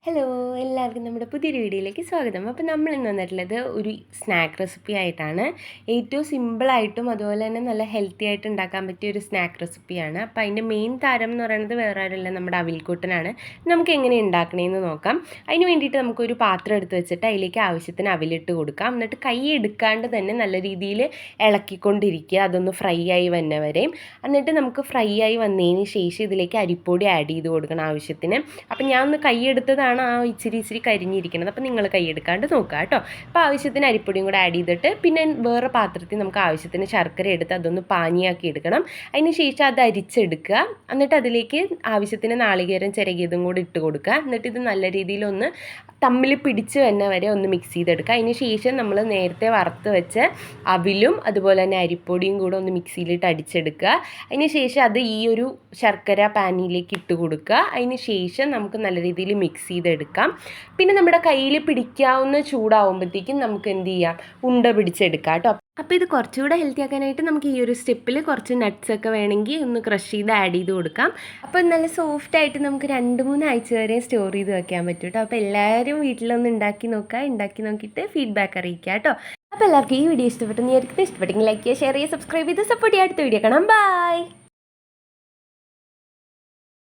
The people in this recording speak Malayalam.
ഹലോ എല്ലാവർക്കും നമ്മുടെ പുതിയൊരു വീഡിയോയിലേക്ക് സ്വാഗതം. അപ്പോൾ നമ്മൾ ഇന്ന് വന്നിട്ടുള്ളത് ഒരു സ്നാക്ക് റെസിപ്പി ആയിട്ടാണ്. ഏറ്റവും സിമ്പിളായിട്ടും അതുപോലെ തന്നെ നല്ല ഹെൽത്തി ആയിട്ട് ഉണ്ടാക്കാൻ പറ്റിയ ഒരു സ്നാക്ക് റെസിപ്പിയാണ്. അപ്പോൾ അതിൻ്റെ മെയിൻ താരം എന്ന് പറയുന്നത് വേറെ ആരുമല്ല, നമ്മുടെ അവിൽക്കൂട്ടനാണ്. നമുക്ക് എങ്ങനെ ഉണ്ടാക്കണമെന്ന് നോക്കാം. അതിന് വേണ്ടിയിട്ട് നമുക്കൊരു പാത്രം എടുത്ത് വെച്ചിട്ട് അതിലേക്ക് ആവശ്യത്തിന് അവിലിട്ട് കൊടുക്കാം. എന്നിട്ട് കൈ എടുക്കാണ്ട് തന്നെ നല്ല രീതിയിൽ ഇളക്കിക്കൊണ്ടിരിക്കുക, അതൊന്ന് ഫ്രൈ ആയി വന്ന വരെയും. എന്നിട്ട് നമുക്ക് ഫ്രൈ ആയി വന്നതിന് ശേഷം ഇതിലേക്ക് അരിപ്പൊടി ആഡ് ചെയ്ത് കൊടുക്കണം ആവശ്യത്തിന്. അപ്പം ഞാൻ ഒന്ന് കൈ എടുത്തതാണ് ആ ഇച്ചിരി കരിഞ്ഞിരിക്കുന്നത്. അപ്പോൾ നിങ്ങൾ കൈ എടുക്കാണ്ട് നോക്കുക കേട്ടോ. അപ്പോൾ ആവശ്യത്തിന് അരിപ്പൊടിയും കൂടെ ആഡ് ചെയ്തിട്ട് പിന്നെ വേറെ പാത്രത്തിൽ നമുക്ക് ആവശ്യത്തിന് ശർക്കര എടുത്ത് അതൊന്ന് പാനിയാക്കി എടുക്കണം. അതിന് ശേഷം അത് അരിച്ചെടുക്കുക. എന്നിട്ട് അതിലേക്ക് ആവശ്യത്തിന് നാളികേരം ചിരകിയതും കൂടി ഇട്ട് കൊടുക്കുക. എന്നിട്ട് ഇത് നല്ല രീതിയിലൊന്ന് തമ്മിൽ പിടിച്ച് തന്നെ വരെ ഒന്ന് മിക്സ് ചെയ്തെടുക്കുക. അതിന് ശേഷം നമ്മൾ നേരത്തെ വറുത്ത് വെച്ച അവിലും അതുപോലെ തന്നെ അരിപ്പൊടിയും കൂടെ ഒന്ന് മിക്സിയിലിട്ട് അടിച്ചെടുക്കുക. അതിന് ശേഷം അത് ഈ ഒരു ശർക്കര പാനിയിലേക്ക് ഇട്ട് കൊടുക്കുക. അതിന് ശേഷം നമുക്ക് നല്ല രീതിയിൽ മിക്സ് ചെയ്തെടുക്കാം. പിന്നെ നമ്മുടെ കയ്യിൽ പിടിക്കാവുന്ന ചൂടാവുമ്പോഴത്തേക്കും നമുക്ക് എന്ത് ചെയ്യാം, ഉണ്ട പിടിച്ചെടുക്കാം കേട്ടോ. അപ്പോൾ ഇത് കുറച്ചുകൂടെ ഹെൽത്തി ആക്കാനായിട്ട് നമുക്ക് ഈ ഒരു സ്റ്റെപ്പിൽ കുറച്ച് നട്ട്സ് ഒക്കെ വേണമെങ്കിൽ ഒന്ന് ക്രഷ് ചെയ്ത് ആഡ് ചെയ്ത് കൊടുക്കാം. അപ്പോൾ നല്ല സോഫ്റ്റ് ആയിട്ട് നമുക്ക് 2-3 ആഴ്ച വരെ സ്റ്റോർ ചെയ്ത് വെക്കാൻ പറ്റും കേട്ടോ. അപ്പോൾ എല്ലാവരും വീട്ടിലൊന്ന് ഉണ്ടാക്കി നോക്കുക, ഉണ്ടാക്കി നോക്കിയിട്ട് ഫീഡ്ബാക്ക് അറിയിക്കുക കേട്ടോ. അപ്പോൾ എല്ലാവർക്കും ഈ വീഡിയോ ഇഷ്ടപ്പെട്ടെങ്കിൽ ലൈക്ക് ചെയ്യുക, ഷെയർ ചെയ്യുക, സബ്സ്ക്രൈബ് ചെയ്ത് സപ്പോർട്ട് ചെയ്യുക. അടുത്ത വീഡിയോ കാണാം. ബൈ.